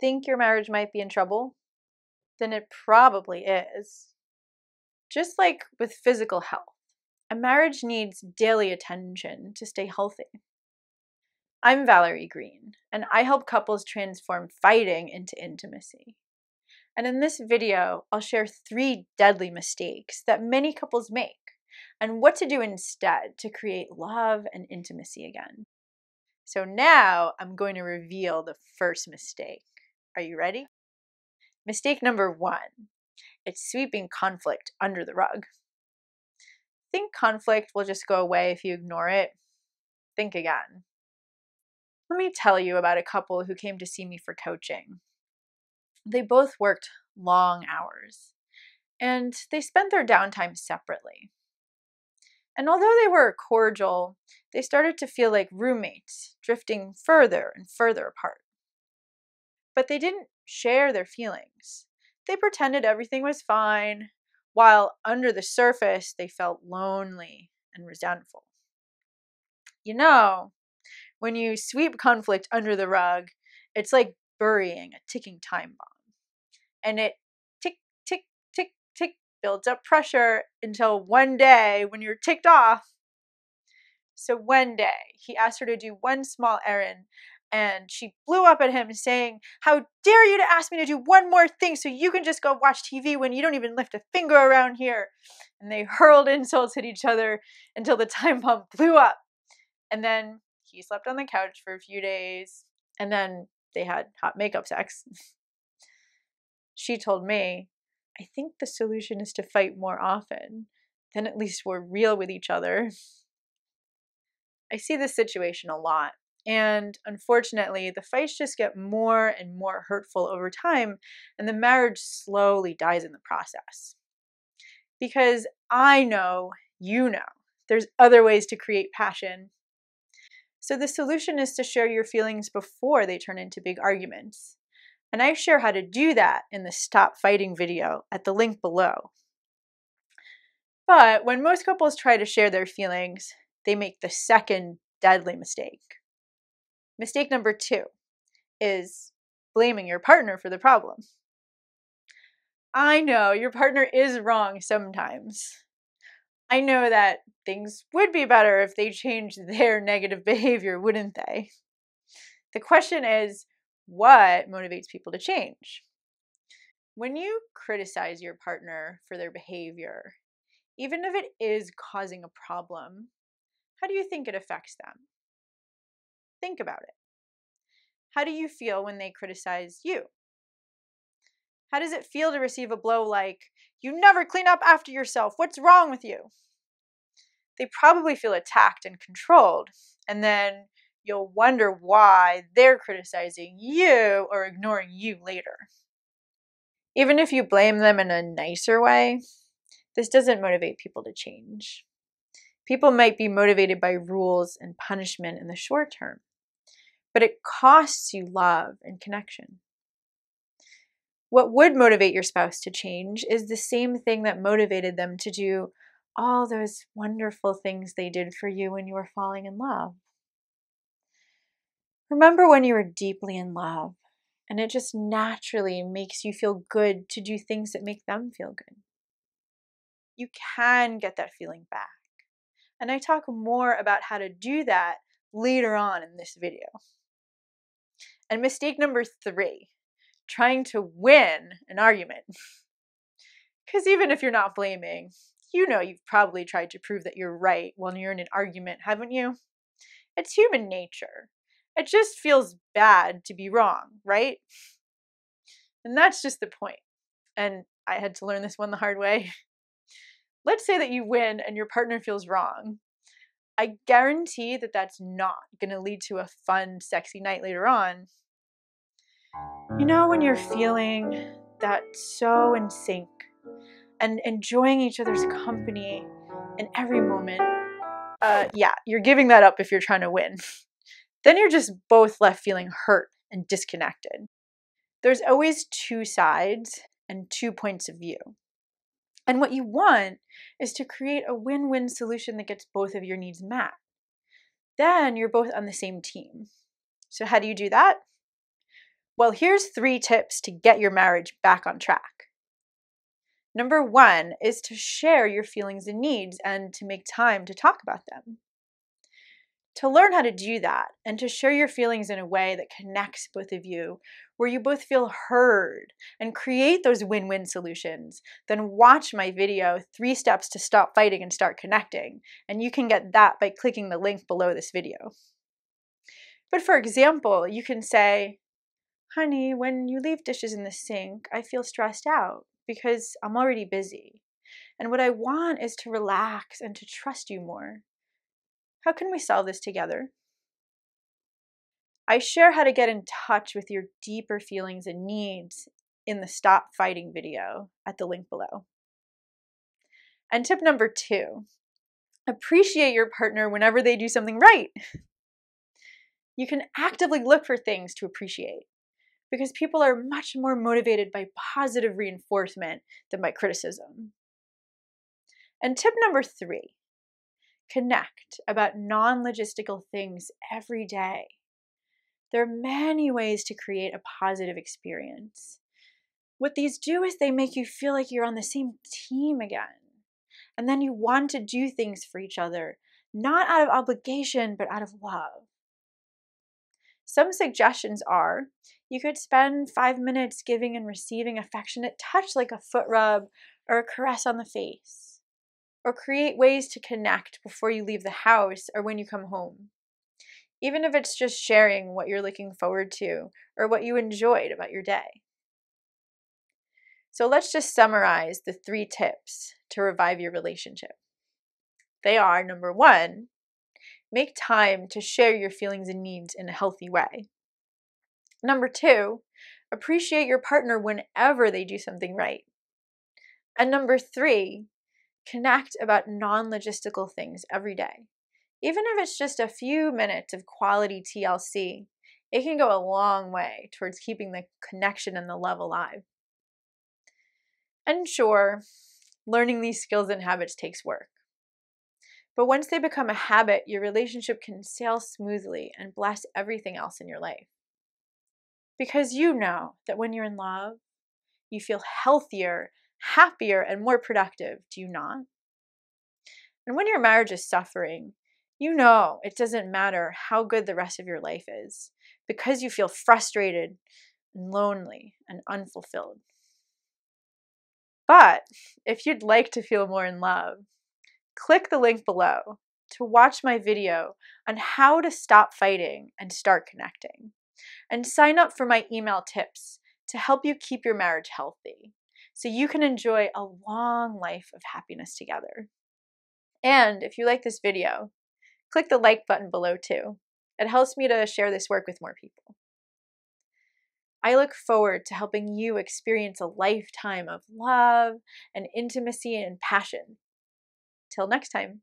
Think your marriage might be in trouble? Then it probably is. Just like with physical health, a marriage needs daily attention to stay healthy. I'm Valerie Green, and I help couples transform fighting into intimacy. And in this video, I'll share 3 deadly mistakes that many couples make and what to do instead to create love and intimacy again. So now I'm going to reveal the first mistake. Are you ready? Mistake number 1. It's sweeping conflict under the rug. Think conflict will just go away if you ignore it? Think again. Let me tell you about a couple who came to see me for coaching. They both worked long hours, and they spent their downtime separately. And although they were cordial, they started to feel like roommates, drifting further and further apart. But they didn't share their feelings. They pretended everything was fine, while under the surface they felt lonely and resentful. You know, when you sweep conflict under the rug, it's like burying a ticking time bomb. And it tick, tick, tick, tick builds up pressure until one day when you're ticked off. So one day he asked her to do one small errand and she blew up at him saying, "How dare you to ask me to do one more thing so you can just go watch TV when you don't even lift a finger around here." And they hurled insults at each other until the time bomb blew up. And then he slept on the couch for a few days, and then they had hot makeup sex. She told me, "I think the solution is to fight more often. Then at least we're real with each other." I see this situation a lot, and unfortunately, the fights just get more and more hurtful over time, and the marriage slowly dies in the process. Because I know, you know, there's other ways to create passion. So the solution is to share your feelings before they turn into big arguments. And I share how to do that in the Stop Fighting video at the link below. But when most couples try to share their feelings, they make the second deadly mistake. Mistake number 2 is blaming your partner for the problem. I know your partner is wrong sometimes. I know that things would be better if they changed their negative behavior, wouldn't they? The question is, what motivates people to change? When you criticize your partner for their behavior, even if it is causing a problem, how do you think it affects them? Think about it. How do you feel when they criticize you? How does it feel to receive a blow like, "You never clean up after yourself, what's wrong with you?" They probably feel attacked and controlled, and then you'll wonder why they're criticizing you or ignoring you later. Even if you blame them in a nicer way, this doesn't motivate people to change. People might be motivated by rules and punishment in the short term, but it costs you love and connection. What would motivate your spouse to change is the same thing that motivated them to do all those wonderful things they did for you when you were falling in love. Remember when you were deeply in love, and it just naturally makes you feel good to do things that make them feel good. You can get that feeling back. And I talk more about how to do that later on in this video. And mistake number 3, trying to win an argument. Because even if you're not blaming, you know you've probably tried to prove that you're right when you're in an argument, haven't you? It's human nature. It just feels bad to be wrong, right? And that's just the point. And I had to learn this one the hard way. Let's say that you win and your partner feels wrong. I guarantee that that's not going to lead to a fun, sexy night later on. You know when you're feeling that so in sync and enjoying each other's company in every moment? Yeah, you're giving that up if you're trying to win. Then you're just both left feeling hurt and disconnected. There's always 2 sides and 2 points of view. And what you want is to create a win-win solution that gets both of your needs met. Then you're both on the same team. So how do you do that? Well, here's 3 tips to get your marriage back on track. Number 1 is to share your feelings and needs and to make time to talk about them. To learn how to do that and to share your feelings in a way that connects both of you, where you both feel heard and create those win-win solutions, then watch my video, 3 Steps to Stop Fighting and Start Connecting. And you can get that by clicking the link below this video. But for example, you can say, honey, when you leave dishes in the sink, I feel stressed out because I'm already busy. And what I want is to relax and to trust you more. How can we solve this together? I share how to get in touch with your deeper feelings and needs in the Stop Fighting video at the link below. And tip number 2, appreciate your partner whenever they do something right. You can actively look for things to appreciate because people are much more motivated by positive reinforcement than by criticism. And tip number 3, connect about non-logistical things every day. There are many ways to create a positive experience. What these do is they make you feel like you're on the same team again. And then you want to do things for each other, not out of obligation, but out of love. Some suggestions are, you could spend 5 minutes giving and receiving affectionate touch like a foot rub or a caress on the face. Or create ways to connect before you leave the house or when you come home. Even if it's just sharing what you're looking forward to or what you enjoyed about your day. So let's just summarize the 3 tips to revive your relationship. They are, number 1, make time to share your feelings and needs in a healthy way. Number 2, appreciate your partner whenever they do something right. And number 3, connect about non-logistical things every day. Even if it's just a few minutes of quality TLC, it can go a long way towards keeping the connection and the love alive. And sure, learning these skills and habits takes work. But once they become a habit, your relationship can sail smoothly and bless everything else in your life. Because you know that when you're in love, you feel healthier, happier, and more productive, do you not? And when your marriage is suffering, you know it doesn't matter how good the rest of your life is, because you feel frustrated and lonely and unfulfilled. But if you'd like to feel more in love, click the link below to watch my video on how to stop fighting and start connecting. And sign up for my email tips to help you keep your marriage healthy so you can enjoy a long life of happiness together. And if you like this video, click the like button below too. It helps me to share this work with more people. I look forward to helping you experience a lifetime of love and intimacy and passion. Till next time.